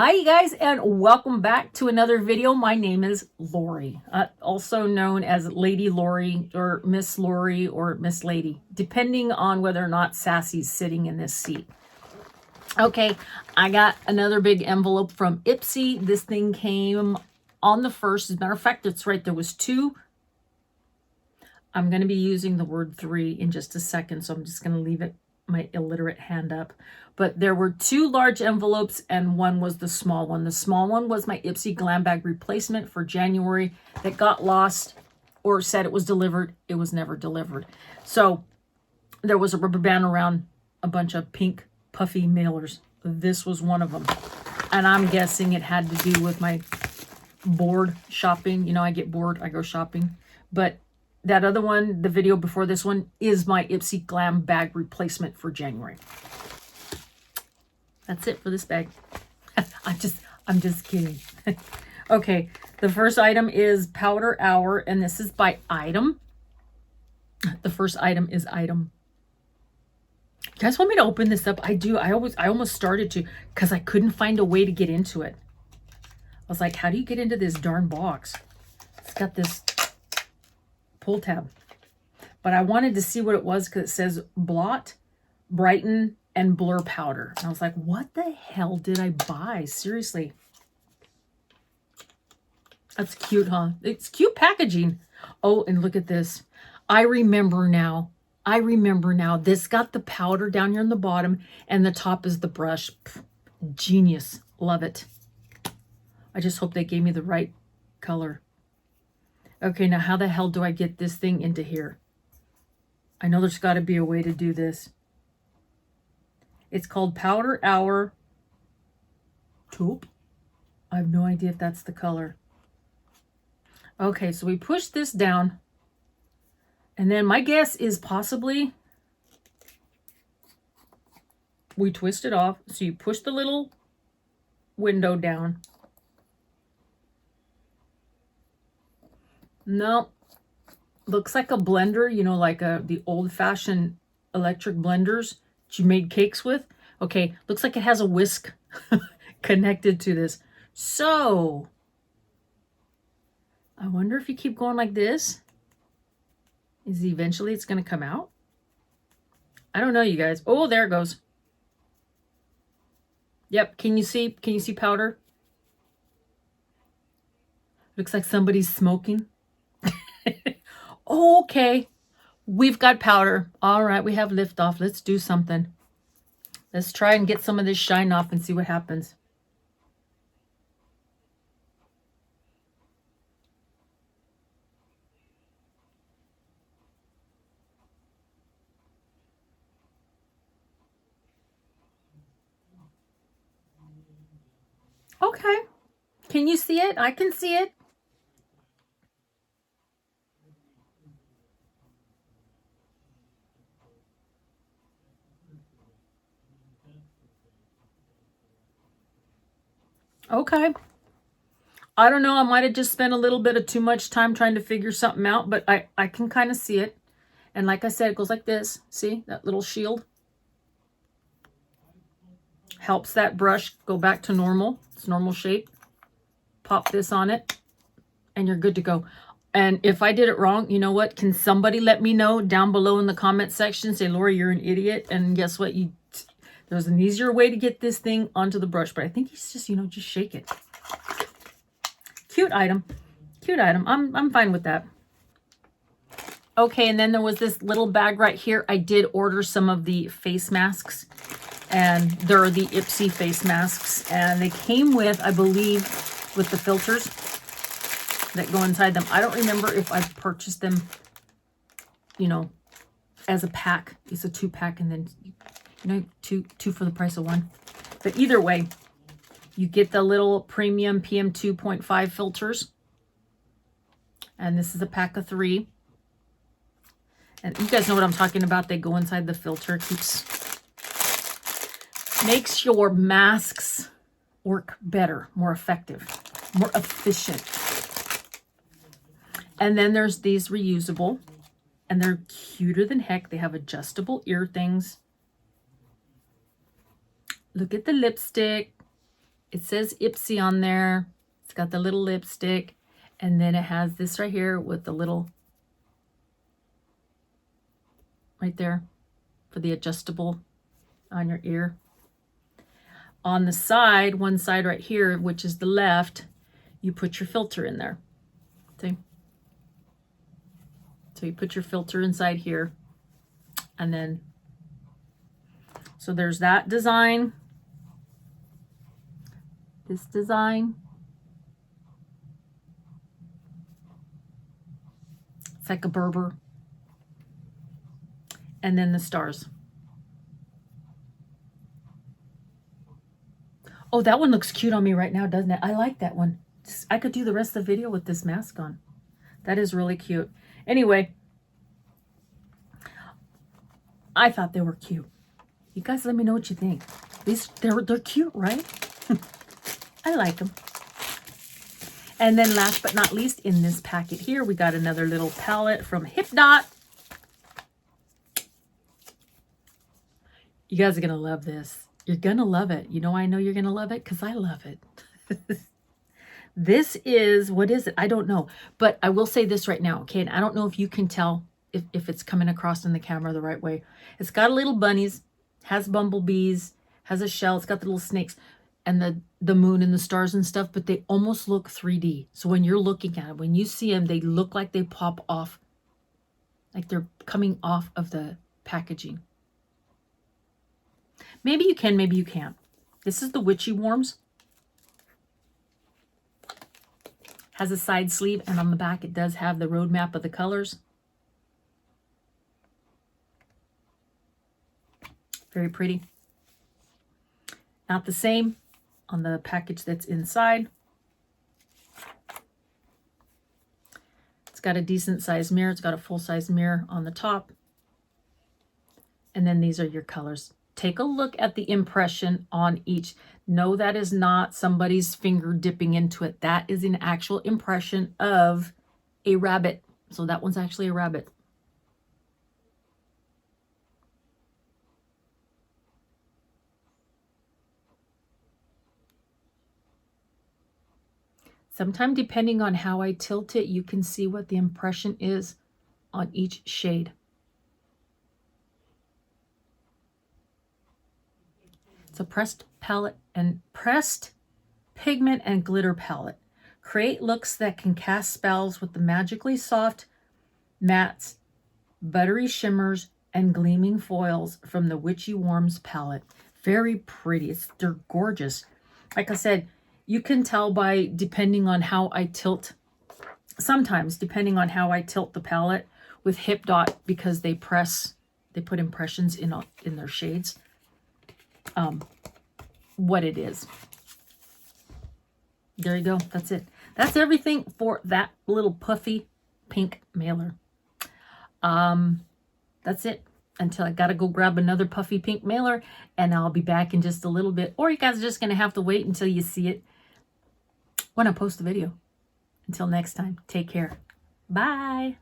Hi you guys, and welcome back to another video. My name is Lori, also known as Lady Lori or Miss Lori or Miss Lady, depending on whether or not Sassy's sitting in this seat. Okay, I got another big envelope from IPSY. This thing came on the 1st. As a matter of fact, it's right. There was 2. I'm going to be using the word 3 in just a second, so I'm just going to leave it my illiterate hand up. But there were 2 large envelopes and one was the small one. The small one was my IPSY glam bag replacement for January that got lost or said it was delivered. It was never delivered. So there was a rubber band around a bunch of pink puffy mailers. This was one of them. And I'm guessing it had to do with my bored shopping. You know, I get bored, I go shopping. But that other one, the video before this one, is my IPSY glam bag replacement for January. That's it for this bag. I'm just kidding. Okay, the first item is Powder Hour, and this is by item. The first item is item. You guys want me to open this up? I do. I almost started to, because I couldn't find a way to get into it. I was like, how do you get into this darn box? It's got this pull tab. But I wanted to see what it was because it says blot, brighten, and blur powder. And I was like, what the hell did I buy? Seriously. That's cute, huh? It's cute packaging. Oh, and look at this. I remember now. This got the powder down here on the bottom and the top is the brush. Pff, genius. Love it. I just hope they gave me the right color. Okay, now how the hell do I get this thing into here? I know there's got to be a way to do this. It's called Powder Hour Taupe. I have no idea if that's the color. Okay, so we push this down. And then my guess is possibly we twist it off. So you push the little window down. No, looks like a blender, you know, like the old-fashioned electric blenders that you made cakes with. Okay, looks like it has a whisk connected to this. So, I wonder if you keep going like this, is eventually it's going to come out? I don't know, you guys. Oh, there it goes. Yep, can you see powder? Looks like somebody's smoking. Okay, we've got powder. All right, we have liftoff. Let's do something. Let's try and get some of this shine off and see what happens. Okay, can you see it? I can see it. Okay. I don't know. I might have just spent a little bit of too much time trying to figure something out, but I can kind of see it. And like I said, it goes like this. See that little shield? Helps that brush go back to normal. It's normal shape. Pop this on it and you're good to go. And if I did it wrong, you know what? Can somebody let me know down below in the comment section? Say, Lori, you're an idiot. And guess what? There's an easier way to get this thing onto the brush, but I think it's just, you know, just shake it. Cute item. Cute item. I'm fine with that. Okay, and then there was this little bag right here. I did order some of the face masks, and there are the IPSY face masks, and they came with, I believe, with the filters that go inside them. I don't remember if I purchased them, you know, as a pack. It's a 2-pack, and then, you know, two for the price of 1. But either way, you get the little premium PM 2.5 filters. And this is a pack of 3. And you guys know what I'm talking about. They go inside the filter. Makes your masks work better, more effective, more efficient. And then there's these reusable. And they're cuter than heck. They have adjustable ear things. Look at the lipstick. It says IPSY on there. It's got the little lipstick. And then it has this right here with the little, right there for the adjustable on your ear. On the side, one side right here, which is the left, you put your filter in there. See? So you put your filter inside here. And then, so there's that design. This design. It's like a Berber. And then the stars. Oh, that one looks cute on me right now, doesn't it? I like that one. I could do the rest of the video with this mask on. That is really cute. Anyway, I thought they were cute. You guys let me know what you think. They're cute, right? I like them. And then last but not least, in this packet here, we got another little palette from HipDot. You guys are going to love this. You're going to love it. You know I know you're going to love it? Because I love it. This is, what is it? I don't know. But I will say this right now, okay? And I don't know if you can tell if it's coming across in the camera the right way. It's got a little bunnies, has bumblebees, has a shell. It's got the little snakes and the moon and the stars and stuff, but they almost look 3D. So when you're looking at it, when you see them, they look like they pop off, like they're coming off of the packaging. Maybe you can, maybe you can't. This is the Witchy Worms. Has a side sleeve, and on the back it does have the roadmap of the colors. Very pretty. Not the same on the package that's inside. It's got a decent size mirror. It's got a full-size mirror on the top. And then these are your colors. Take a look at the impression on each. No, that is not somebody's finger dipping into it. That is an actual impression of a rabbit. So that one's actually a rabbit. Sometimes, depending on how I tilt it, you can see what the impression is on each shade. It's a pressed palette and pressed pigment and glitter palette. Create looks that can cast spells with the magically soft mattes, buttery shimmers, and gleaming foils from the Witchy Worms palette. Very pretty. They're gorgeous. Like I said, you can tell by depending on how I tilt, sometimes depending on how I tilt the palette with HipDot, because they put impressions in their shades, what it is. There you go. That's it. That's everything for that little puffy pink mailer. That's it. Until I gotta go grab another puffy pink mailer, and I'll be back in just a little bit. Or you guys are just gonna have to wait until you see it when I post the video. Until next time, take care. Bye.